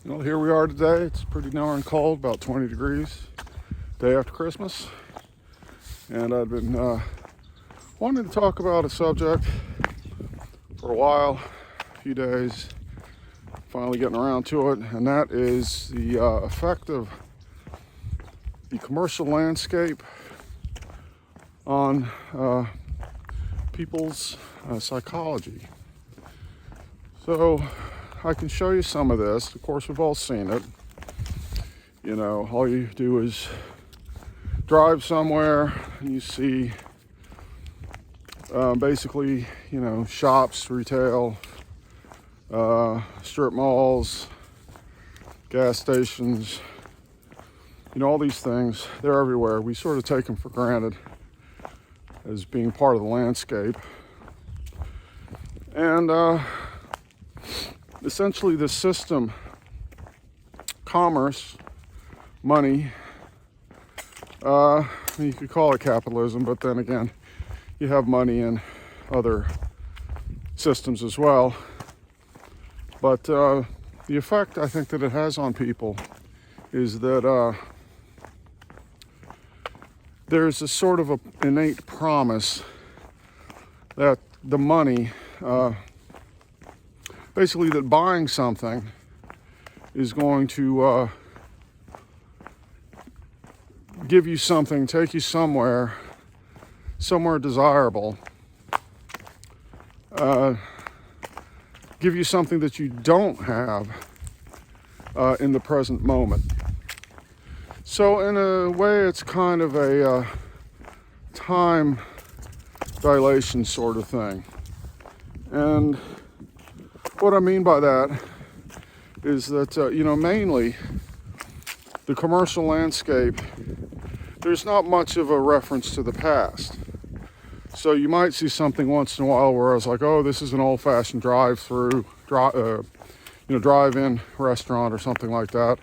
Well, here we are today. It's pretty darn cold, about 20 degrees, day after Christmas. And I've been wanting to talk about a subject for a while, a few days, finally getting around to it, and that is the effect of the commercial landscape on people's psychology. So I can show you some of this. Of course, we've all seen it. You know, all you do is drive somewhere and you see basically, you know, shops, retail, strip malls, gas stations, you know, all these things. They're everywhere. We sort of take them for granted as being part of the landscape. And essentially the system, commerce, money, you could call it capitalism, but then again, you have money in other systems as well. But the effect I think that it has on people is that there's a sort of an innate promise that the money, basically that buying something is going to give you something, take you somewhere desirable, give you something that you don't have in the present moment. So in a way, it's kind of a time dilation sort of thing. And what I mean by that is that, you know, mainly the commercial landscape, there's not much of a reference to the past. So you might see something once in a while where I was like, oh, this is an old-fashioned drive-through, drive-in restaurant or something like that.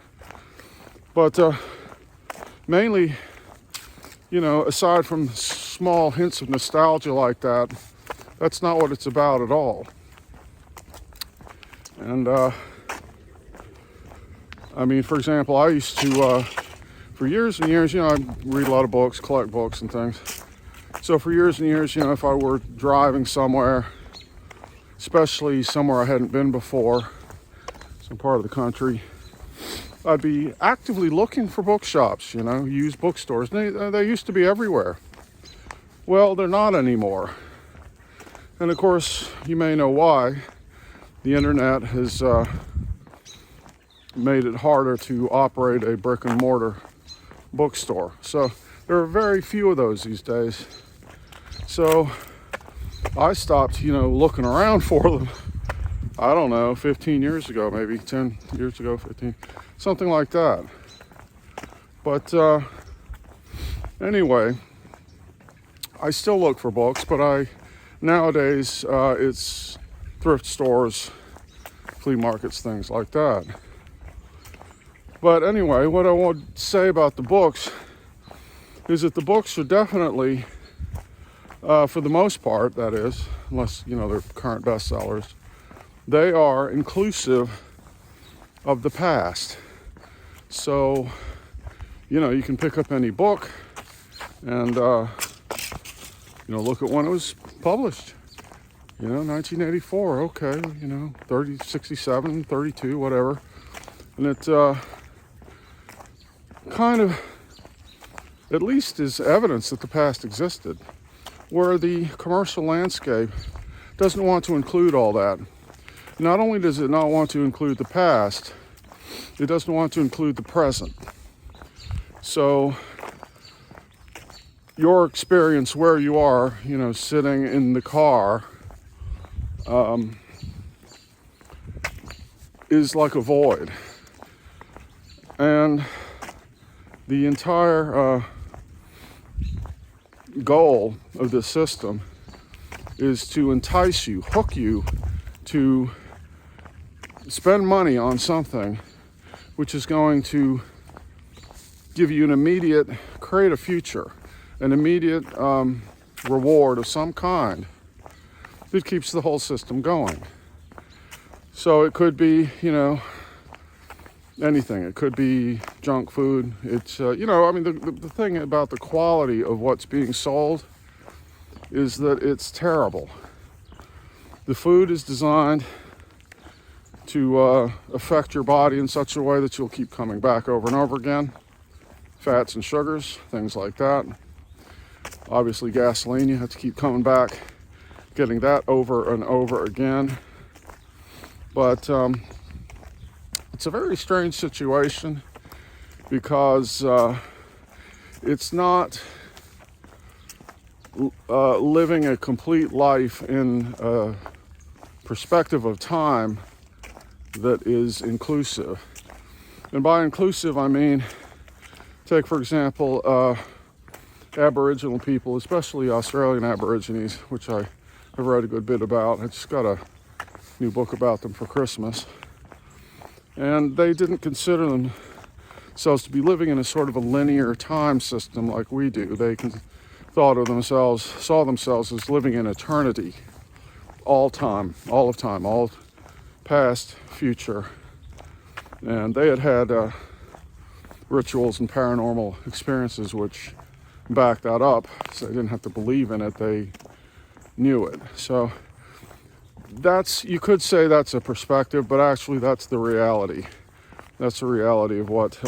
But mainly, you know, aside from small hints of nostalgia like that, that's not what it's about at all. And I mean, for example, I used to, for years and years, you know, I read a lot of books, collect books and things. So for years and years, you know, if I were driving somewhere, especially somewhere I hadn't been before, some part of the country, I'd be actively looking for bookshops, you know, used bookstores. They used to be everywhere. Well, they're not anymore. And of course, you may know why. The internet has made it harder to operate a brick and mortar bookstore. So there are very few of those these days. So I stopped, you know, looking around for them. I don't know, 15 years ago, maybe 10 years ago, 15, something like that. But anyway, I still look for books, but nowadays it's thrift stores, flea markets, things like that. But anyway, what I want to say about the books is that the books are definitely, for the most part, that is, unless, you know, they're current bestsellers, they are inclusive of the past. So, you know, you can pick up any book and, you know, look at when it was published. You know, 1984, okay, you know, 30, 67, 32, whatever. And it kind of, at least is evidence that the past existed, where the commercial landscape doesn't want to include all that. Not only does it not want to include the past, it doesn't want to include the present. So your experience where you are, you know, sitting in the car, is like a void. And the entire goal of this system is to entice you, hook you to spend money on something which is going to give you create a future, an immediate reward of some kind that keeps the whole system going. So it could be, you know, anything. It could be junk food. It's, I mean, the thing about the quality of what's being sold is that it's terrible. The food is designed to affect your body in such a way that you'll keep coming back over and over again. Fats and sugars, things like that. Obviously, gasoline, you have to keep coming back, getting that over and over again. But it's a very strange situation because it's not living a complete life in a perspective of time that is inclusive. And by inclusive, I mean, take for example, Aboriginal people, especially Australian Aborigines, which I have read a good bit about. I just got a new book about them for Christmas. And they didn't consider themselves to be living in a sort of a linear time system like we do. They saw themselves as living in eternity, all time, all past, future. And they had rituals and paranormal experiences which back that up, so they didn't have to believe in it, they knew it. So you could say that's a perspective, but actually that's the reality. That's the reality of what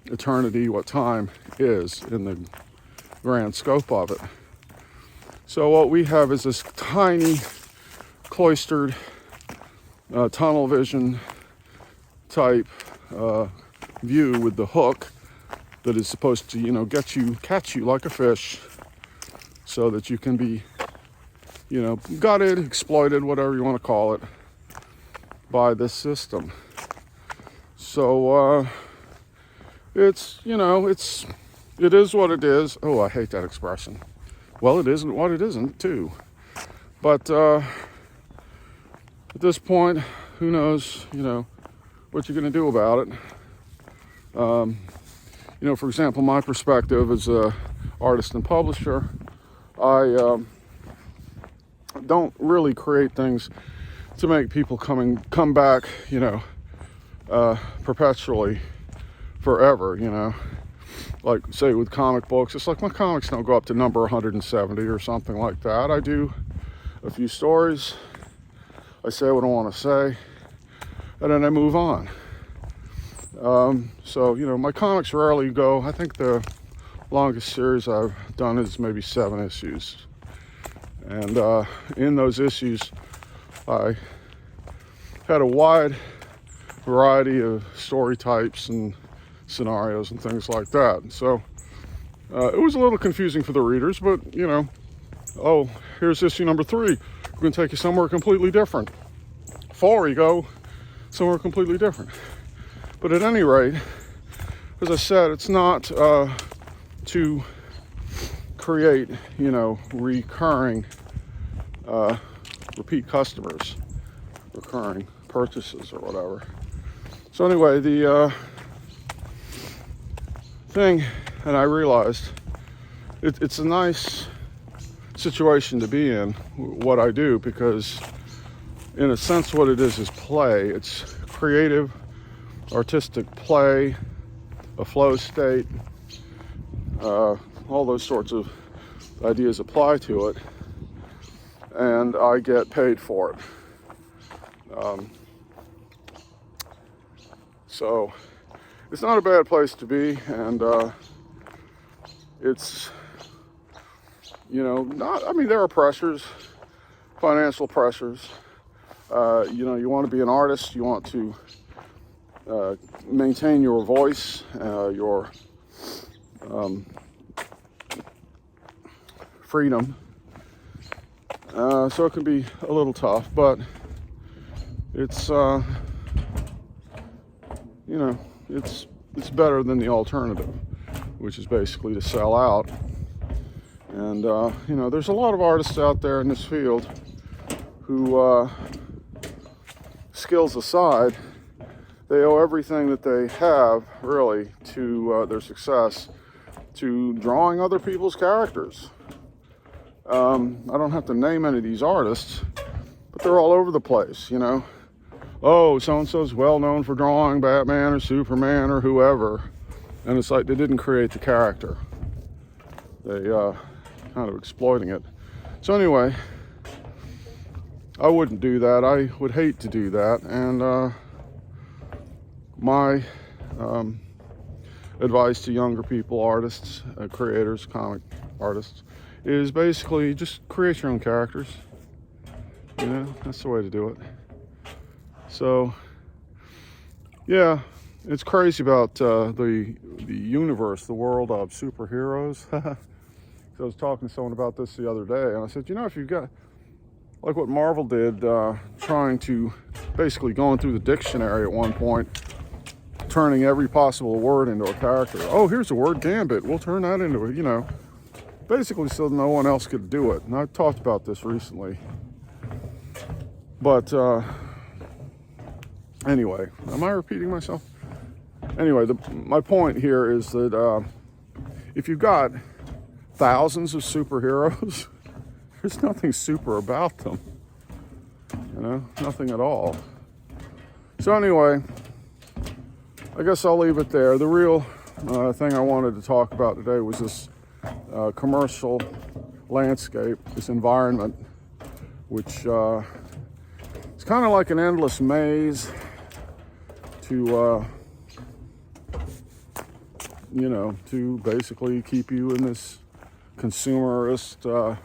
eternity, what time is in the grand scope of it. So what we have is this tiny, cloistered, tunnel vision type view with the hook that is supposed to, catch you like a fish so that you can be, gutted, exploited, whatever you want to call it, by this system. So it is what it is. Oh, I hate that expression. Well, it isn't what it isn't, too. But at this point, who knows, what you're going to do about it. For example, my perspective as an artist and publisher, I don't really create things to make people come back, perpetually, forever, like say with comic books. It's like my comics don't go up to number 170 or something like that. I do a few stories, I say what I want to say, and then I move on. So my comics rarely go. I think the longest series I've done is maybe 7 issues, and in those issues I had a wide variety of story types and scenarios and things like that. So it was a little confusing for the readers, but oh, here's issue number 3, we're going to take you somewhere completely different. 4, you go somewhere completely different. But at any rate, as I said, it's not to create, recurring, repeat customers, recurring purchases or whatever. So anyway, the thing, and I realized it's a nice situation to be in, what I do, because in a sense what it is play. It's creative, artistic play, a flow state, all those sorts of ideas apply to it, and I get paid for it. So it's not a bad place to be, and it's, there are pressures, financial pressures. You want to be an artist, you want to maintain your voice, your freedom. So it can be a little tough, but it's it's better than the alternative, which is basically to sell out. And there's a lot of artists out there in this field who, skills aside, they owe everything that they have, really, to their success, to drawing other people's characters. I don't have to name any of these artists, but they're all over the place, A oh, so-and-so's well known for drawing Batman or Superman or whoever. And it's like they didn't create the character. They kind of exploiting it. So anyway, I wouldn't do that. I would hate to do that. And my advice to younger people, artists, creators, comic artists, is basically just create your own characters. You know, that's the way to do it. So, yeah, it's crazy about the universe, the world of superheroes. So I was talking to someone about this the other day, and I said, you know, if you've got, like what Marvel did, trying to, basically going through the dictionary at one point, turning every possible word into a character. Oh, here's the word Gambit. We'll turn that into, you know, basically so no one else could do it. And I've talked about this recently. But anyway, am I repeating myself? Anyway, my point here is that if you've got thousands of superheroes, there's nothing super about them. You know, nothing at all. So anyway, I guess I'll leave it there. The real thing I wanted to talk about today was this commercial landscape, this environment, which it's kind of like an endless maze to, you know, to basically keep you in this consumerist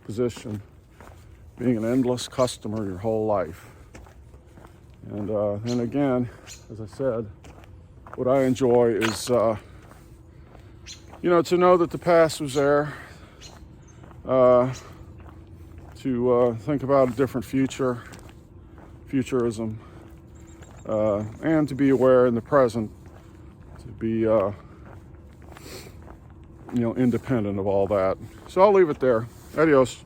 position, being an endless customer your whole life. And then again, as I said, what I enjoy is, you know, to know that the past was there, to think about a different futurism, and to be aware in the present, to be, you know, independent of all that. So I'll leave it there. Adios.